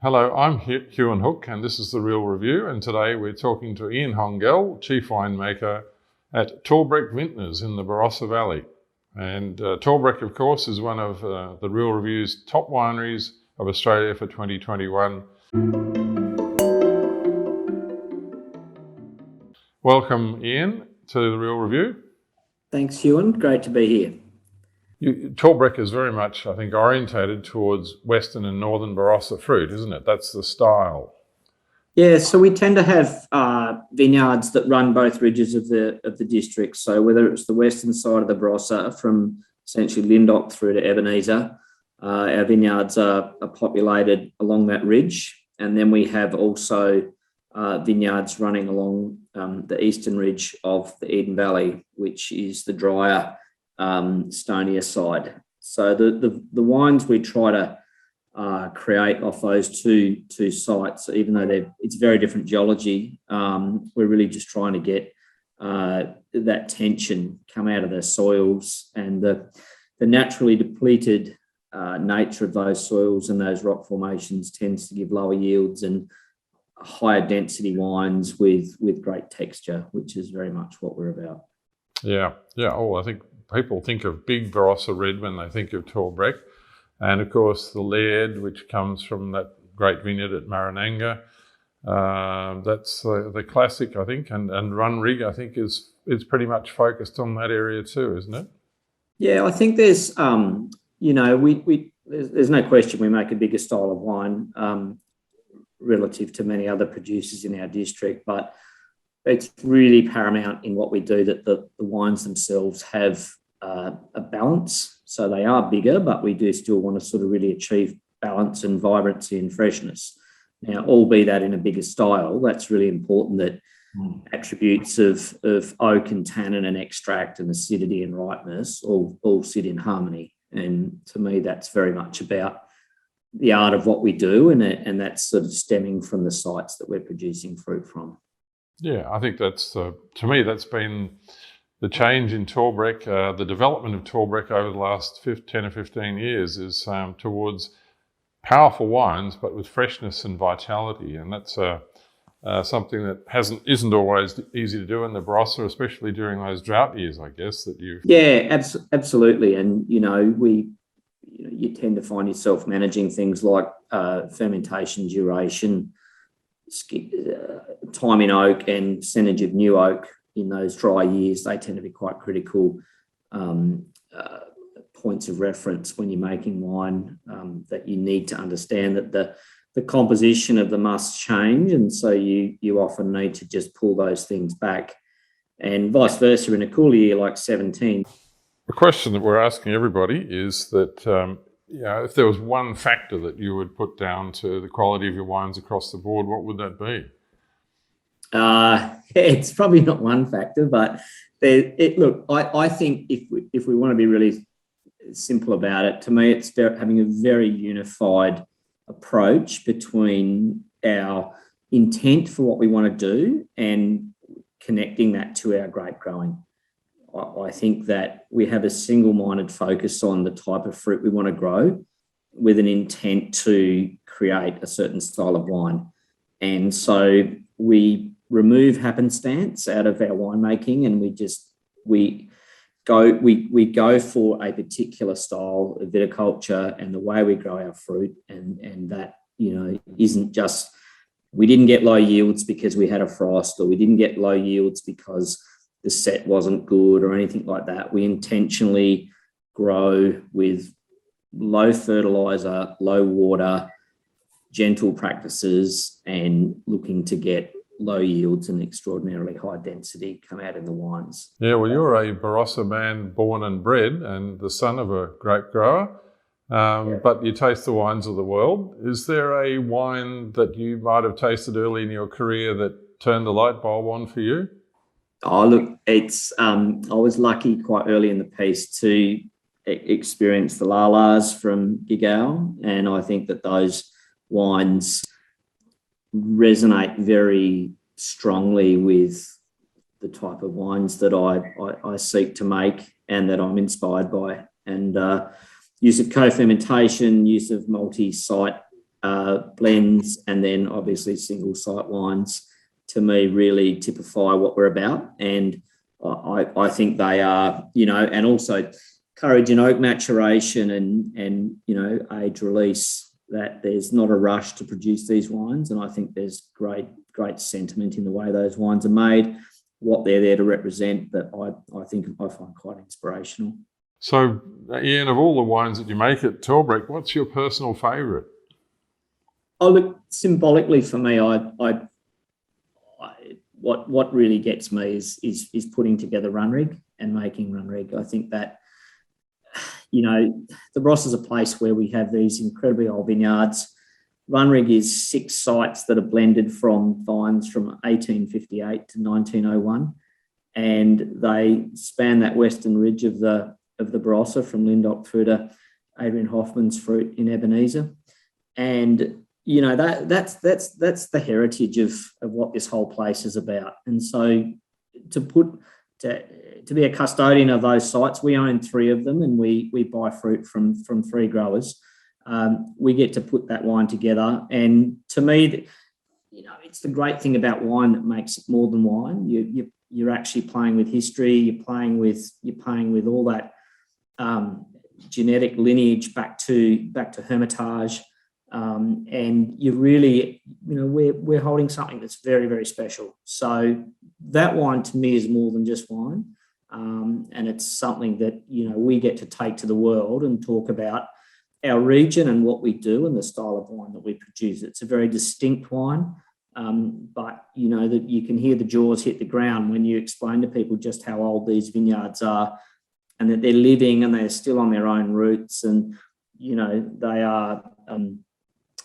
Hello, I'm Huon Hooke, and this is The Real Review, and today we're talking to Ian Hongell, Chief Winemaker at Torbreck Vintners in the Barossa Valley. And Torbreck, of course, is one of The Real Review's top wineries of Australia for 2021. Welcome, Ian, to The Real Review. Thanks, Huon. Great to be here. Torbreck is very much, I think, orientated towards Western and Northern Barossa fruit, isn't it? That's the style. Yeah, so we tend to have vineyards that run both ridges of the district. So whether it's the western side of the Barossa, from essentially Lyndoch through to Ebenezer, our vineyards are populated along that ridge. And then we have also vineyards running along the eastern ridge of the Eden Valley, which is the drier, stonier side. So the wines we try to create off those two sites, even though it's very different geology, we're really just trying to get that tension come out of their soils, and the naturally depleted nature of those soils and those rock formations tends to give lower yields and higher density wines with great texture, which is very much what we're about. Yeah. Oh, I think people think of big Barossa red when they think of Torbreck. And of course, the Laird, which comes from that great vineyard at Marananga. That's the classic, I think. And Runrig, I think, is pretty much focused on that area too, isn't it? Yeah, I think there's, there's no question we make a bigger style of wine relative to many other producers in our district, but it's really paramount in what we do that the wines themselves have a balance. So they are bigger, but we do still want to sort of really achieve balance and vibrancy and freshness. Now, albeit that in a bigger style, that's really important that attributes of oak and tannin and extract and acidity and ripeness all sit in harmony. And to me, that's very much about the art of what we do, and that's sort of stemming from the sites that we're producing fruit from. Yeah, I think that's, to me, that's been the change in Torbreck. The development of Torbreck over the last 10 or 15 years is towards powerful wines, but with freshness and vitality. And that's something that isn't always easy to do in the Barossa, especially during those drought years, I guess, that you've... Yeah, absolutely. And, you tend to find yourself managing things like fermentation duration, time in oak and percentage of new oak in those dry years. They tend to be quite critical points of reference when you're making wine, that you need to understand that the composition of the must change, and so you often need to just pull those things back, and vice versa in a cooler year like 17. The question that we're asking everybody is that if there was one factor that you would put down to the quality of your wines across the board, what would that be? It's probably not one factor, but I think if we want to be really simple about it, to me, it's having a very unified approach between our intent for what we want to do and connecting that to our grape growing. I think that we have a single-minded focus on the type of fruit we want to grow with an intent to create a certain style of wine. And so we remove happenstance out of our winemaking, and we go for a particular style of viticulture and the way we grow our fruit, and that isn't just, we didn't get low yields because we had a frost, or we didn't get low yields because the set wasn't good or anything like that. We intentionally grow with low fertilizer, low water, gentle practices, and looking to get low yields and extraordinarily high density come out in the wines. Yeah, well, you're a Barossa man born and bred and the son of a grape grower, but you taste the wines of the world. Is there a wine that you might have tasted early in your career that turned the light bulb on for you? Oh, look, it's I was lucky quite early in the piece to experience the Lalas from Gigao, and I think that those wines resonate very strongly with the type of wines that I seek to make and that I'm inspired by. And use of co-fermentation, use of multi-site blends, and then obviously single site wines, to me really typify what we're about. And I think they are, and also courage and oak maturation and age release, that there's not a rush to produce these wines. And I think there's great sentiment in the way those wines are made, what they're there to represent, that I find quite inspirational. So, Ian, of all the wines that you make at Torbreck, what's your personal favourite? Oh, look, symbolically for me, what really gets me is putting together Runrig and making Runrig. I think that, the Barossa is a place where we have these incredibly old vineyards. Runrig is 6 sites that are blended from vines from 1858 to 1901, and they span that western ridge of the Barossa, from Lindop through to Adrian Hoffman's fruit in Ebenezer. And that's the heritage of what this whole place is about. And so to be a custodian of those sites, we own 3 of them, and we buy fruit from 3 growers. We get to put that wine together, and to me, it's the great thing about wine that makes it more than wine. You're actually playing with history. You're playing with all that genetic lineage back to Hermitage. And you really, we're holding something that's very, very special. So that wine to me is more than just wine. And it's something that, we get to take to the world and talk about our region and what we do and the style of wine that we produce. It's a very distinct wine, but that you can hear the jaws hit the ground when you explain to people just how old these vineyards are, and that they're living and they're still on their own roots, and they are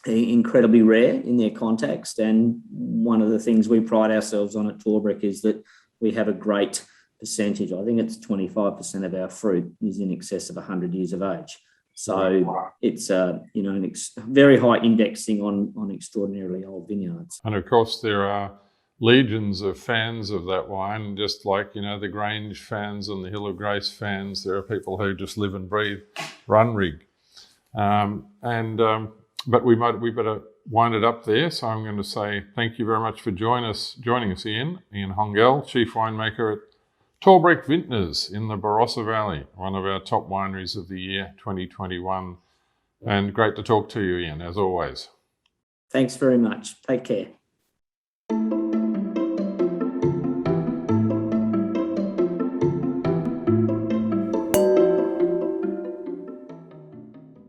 incredibly rare in their context. And one of the things we pride ourselves on at Torbreck is that we have a great percentage. I think it's 25% of our fruit is in excess of 100 years of age. So it's very high indexing on extraordinarily old vineyards. And of course, there are legions of fans of that wine, just like the Grange fans and the Hill of Grace fans. There are people who just live and breathe Runrig. But we better wind it up there. So I'm going to say thank you very much for joining us, Ian Hongell, Chief Winemaker at Torbreck Vintners in the Barossa Valley, one of our top wineries of the year 2021. And great to talk to you, Ian, as always. Thanks very much. Take care.